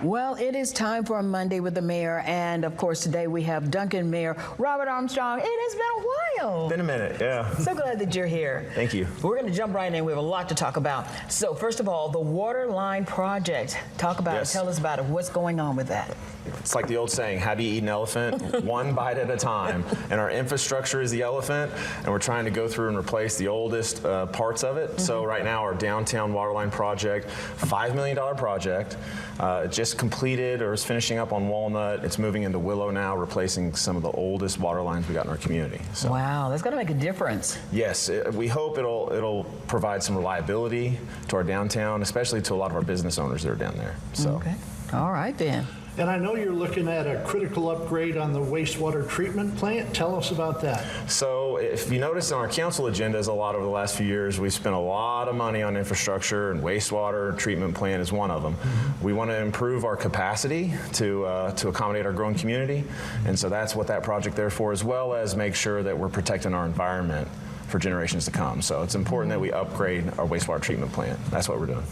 Well, it is time for a Monday with the mayor, and of course today we have Duncan Mayor Robert Armstrong. It has been a while. Been a minute, yeah. So glad that you're here. Thank you. We're going to jump right in. We have a lot to talk about. So first of all, the water line project. Talk about it. Tell us about it. What's going on with that? It's like the old saying, how do you eat an elephant? One bite at a time. And our infrastructure is the elephant, and we're trying to go through and replace the oldest parts of it. So right now our downtown waterline project, $5 million project, just completed or is finishing up on Walnut. It's moving into Willow now, replacing some of the oldest water lines we got in our community. So, wow, that's going to make a difference. Yes, we hope it'll provide some reliability to our downtown, especially to a lot of our business owners that are down there. So. Okay, all right then. And I know you're looking at a critical upgrade on the wastewater treatment plant. Tell us about that. So if you notice on our council agendas a lot over the last few years, we've spent a lot of money on infrastructure, and wastewater treatment plant is one of them. We want to improve our capacity to accommodate our growing community, and so that's what that project there for, as well as make sure that we're protecting our environment for generations to come. So it's important that we upgrade our wastewater treatment plant. That's what we're doing.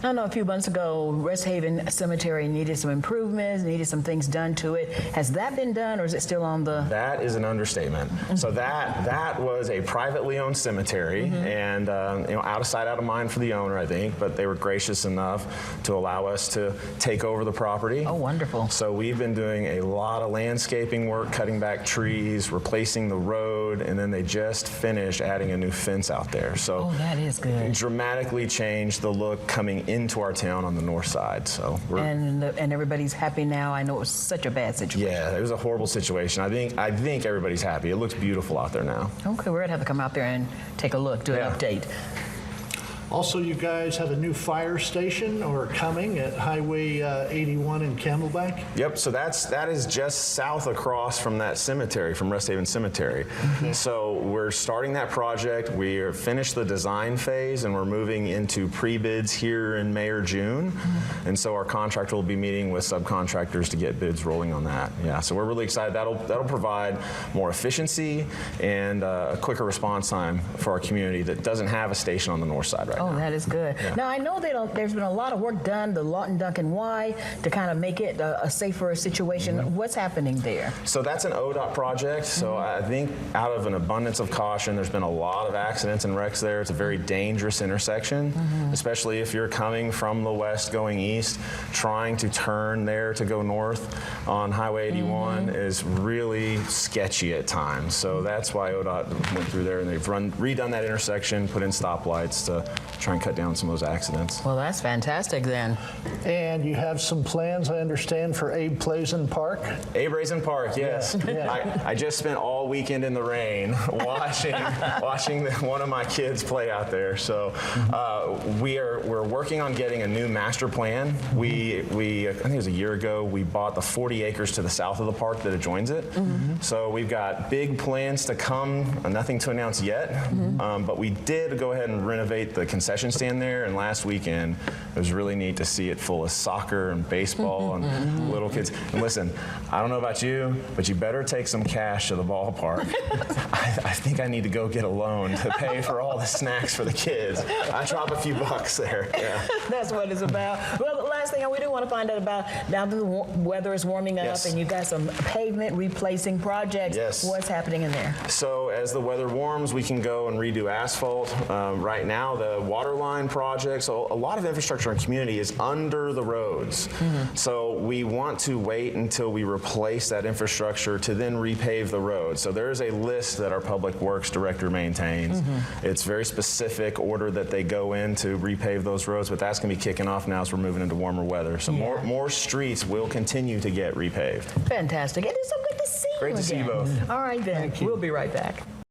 I know a few months ago, Rest Haven Cemetery needed some improvements, needed some things done to it. Has that been done, or is it still on the? That is an understatement. So that was a privately owned cemetery, and out of sight, out of mind for the owner, I think. But they were gracious enough to allow us to take over the property. Oh, wonderful! So we've been doing a lot of landscaping work, cutting back trees, replacing the road, and then they just finished adding a new fence out there. So that is good. Dramatically changed the look coming into our town on the north side. So and everybody's happy now. I know it was such a bad situation. Yeah, it was a horrible situation. I think everybody's happy. It looks beautiful out there now. Okay, we're gonna have to come out there and take a look, do an update. Also, you guys have a new fire station or coming at Highway 81 in Camelback? Yep, so that is just south across from that cemetery, from Rest Haven Cemetery. So we're starting that project. We are finished the design phase, and we're moving into pre-bids here in May or June. And so our contractor will be meeting with subcontractors to get bids rolling on that. Yeah, so we're really excited. That'll provide more efficiency and a quicker response time for our community that doesn't have a station on the north side right now. Oh, that is good. Yeah. Now, I know there's been a lot of work done, the Lawton Duncan Y, to kind of make it a safer situation. What's happening there? So that's an ODOT project. So I think out of an abundance of caution, there's been a lot of accidents and wrecks there. It's a very dangerous intersection, especially if you're coming from the west going east. Trying to turn there to go north on Highway 81 is really sketchy at times. So that's why ODOT went through there, and they've redone that intersection, put in stoplights to try and cut down some of those accidents. Well, that's fantastic then. And you have some plans, I understand, for Abe Plazen Park? Abe Plazen Park, yes. Yeah. I just spent all weekend in the rain watching one of my kids play out there. So we're working on getting a new master plan. I think it was a year ago, we bought the 40 acres to the south of the park that adjoins it. So we've got big plans to come, nothing to announce yet, but we did go ahead and renovate the concession stand there, and last weekend it was really neat to see it full of soccer and baseball and little kids. And listen, I don't know about you, but you better take some cash to the ballpark. I think I need to go get a loan to pay for all the snacks for the kids. I drop a few bucks there. Yeah. That's what it's about. Well, the last thing we do want to find out about, now that the weather is warming up and you've got some pavement replacing projects, what's happening in there? So as the weather warms, we can go and redo asphalt. Right now, the water line project, so a lot of infrastructure in our community is under the roads. So we want to wait until we replace that infrastructure to then repave the road. So there is a list that our Public Works Director maintains. It's very specific order that they go in to repave those roads, but that's going to be kicking off now as we're moving into warmer weather. So more streets will continue to get repaved. Fantastic. It is so good to see you Great to see you both. All right then, we'll be right back.